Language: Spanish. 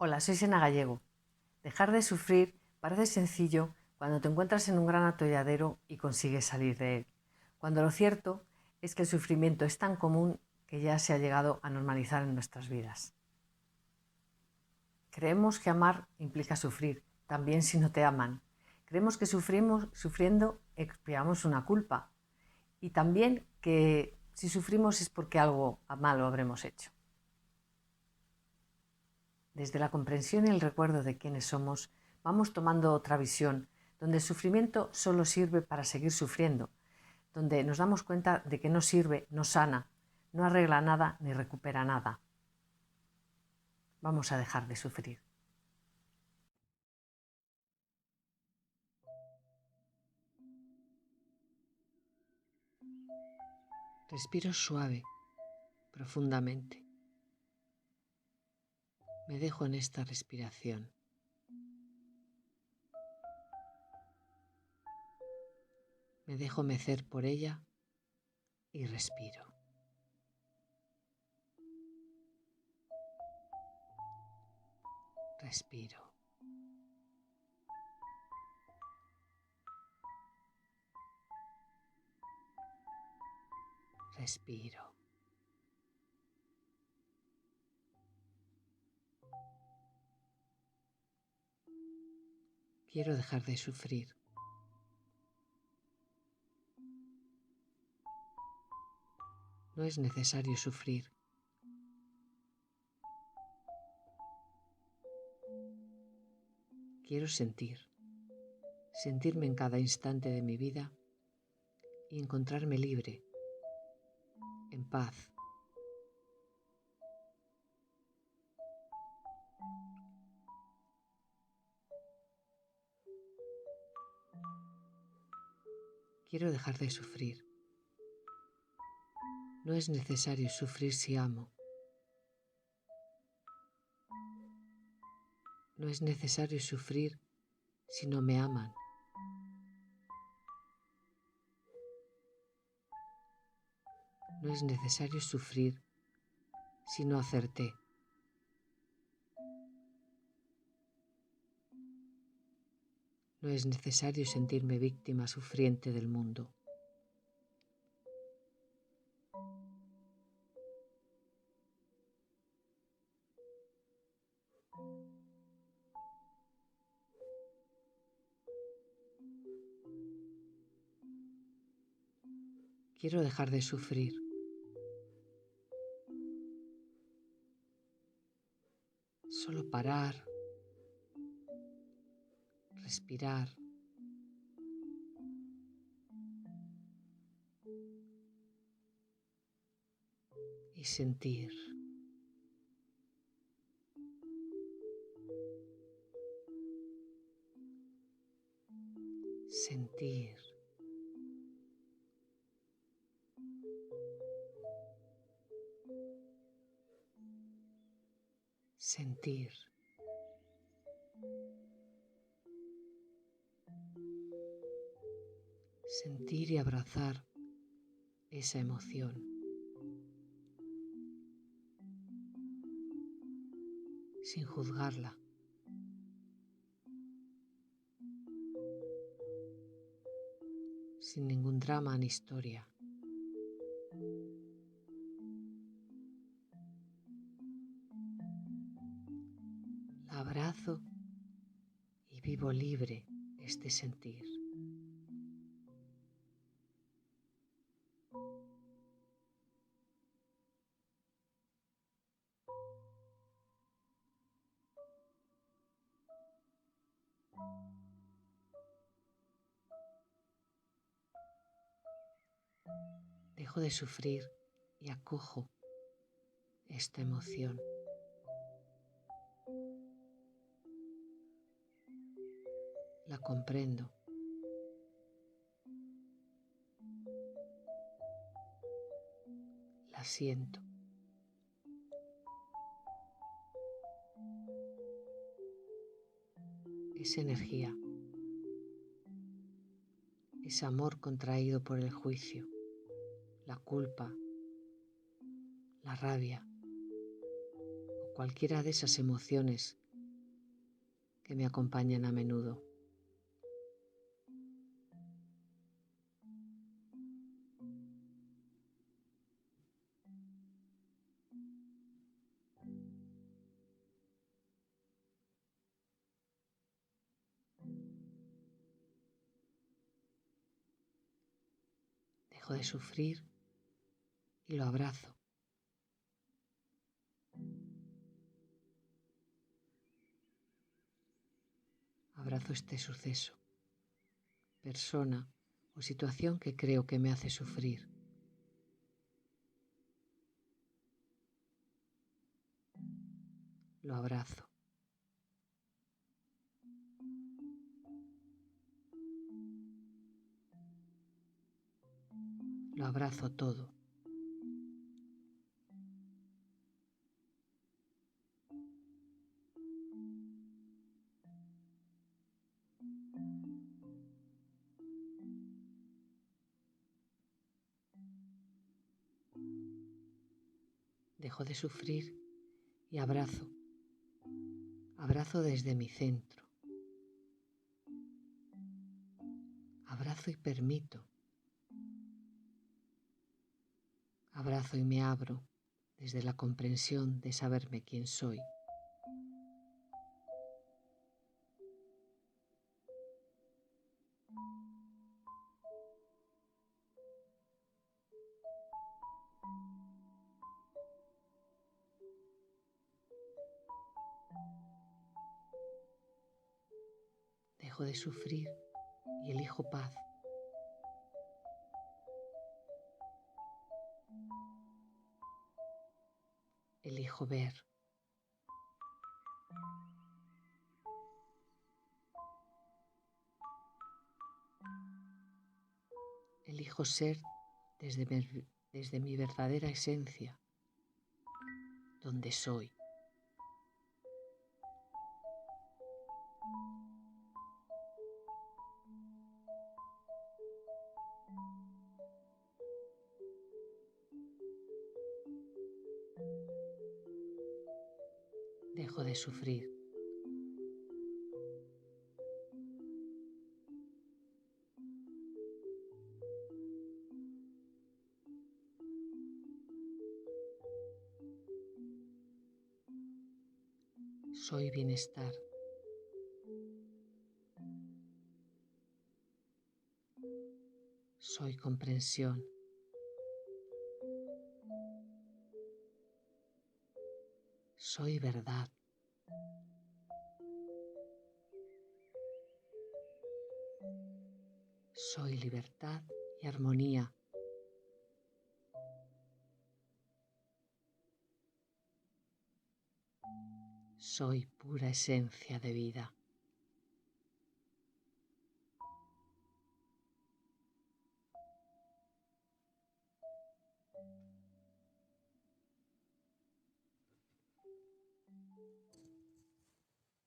Hola, soy Sena Gallego. Dejar de sufrir parece sencillo cuando te encuentras en un gran atolladero y consigues salir de él, cuando lo cierto es que el sufrimiento es tan común que ya se ha llegado a normalizar en nuestras vidas. Creemos que amar implica sufrir, también si no te aman. Creemos que sufriendo expiamos una culpa y también que si sufrimos es porque algo malo habremos hecho. Desde la comprensión y el recuerdo de quiénes somos, vamos tomando otra visión, donde el sufrimiento solo sirve para seguir sufriendo, donde nos damos cuenta de que no sirve, no sana, no arregla nada ni recupera nada. Vamos a dejar de sufrir. Respiro suave, profundamente. Me dejo en esta respiración. Me dejo mecer por ella y respiro. Respiro. Respiro. Quiero dejar de sufrir. No es necesario sufrir. Quiero sentirme en cada instante de mi vida y encontrarme libre, en paz. Quiero dejar de sufrir. No es necesario sufrir si amo. No es necesario sufrir si no me aman. No es necesario sufrir si no acerté. No es necesario sentirme víctima sufriente del mundo. Quiero dejar de sufrir. Solo parar, respirar y sentir. Sentir. Sentir. Sentir y abrazar esa emoción. Sin juzgarla. Sin ningún drama ni historia. La abrazo y vivo libre este sentir. Dejo de sufrir y acojo esta emoción. La comprendo. La siento. Es energía. Es amor contraído por el juicio, la culpa, la rabia o cualquiera de esas emociones que me acompañan a menudo. Dejo de sufrir y lo abrazo. Abrazo este suceso, persona o situación que creo que me hace sufrir. Lo abrazo. Lo abrazo todo. Dejo de sufrir y abrazo. Abrazo desde mi centro. Abrazo y permito. Abrazo y me abro desde la comprensión de saberme quién soy. Dejo de sufrir y elijo paz. Elijo ver. Elijo ser desde mi verdadera esencia, donde soy. Dejo de sufrir. Soy bienestar. Soy comprensión. Soy verdad. Soy libertad y armonía. Soy pura esencia de vida.